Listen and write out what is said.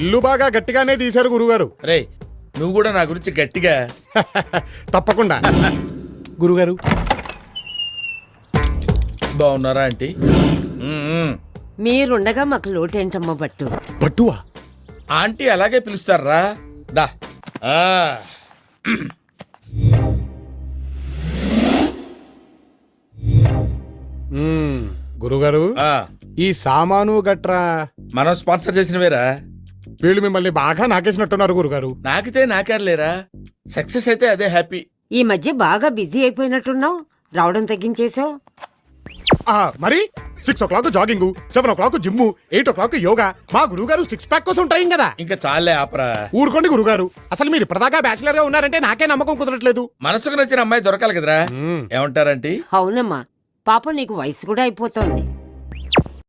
ఇల్లు బాగా గట్టిగానే తీశారు గురుగారు. రే నువ్వు కూడా నా గురించి గట్టిగా. తప్పకుండా. గురుగారు బాగున్నారా ఆంటీ? మీరుండగా మాకు లోటేంటమ్మా బట్టు. బట్టువా? ఆంటీ అలాగే పిలుస్తారా? దా. గురుగారు ఈ సామాను గట్రా మనం స్పాన్సర్ చేసినవేరా. వీళ్ళు మిమ్మల్ని బాగా నాకేసినట్టున్నారు గురుగారు. నాకితే నాకేర్లేరా, సక్సెస్ అయితే అదే హ్యాపీ. ఈ మధ్య బాగా బిజీ అయిపోయినట్టున్నావు, రావడం తగ్గించేసావు. మరి 6 o'clock jogging, 7 o'clock gym, 8 o'clock yoga. మా గురుగారు 6 pack కోసం ట్రైన్ కదా. ఇంకా చాలే ఆపరా. ఊరుకోండి గురుగారు, అసలు మీరు ఇప్పటిదాకా బ్యాచిలర్ గా ఉన్నారంటే నాకే నమ్మకం కుదరట్లేదు. మనసుకు నచ్చిన అమ్మాయి దొరకాలి కదరా. ఏమంటారంటీ? అవునమ్మా, పాపం నీకు వయసు కూడా అయిపోతోంది.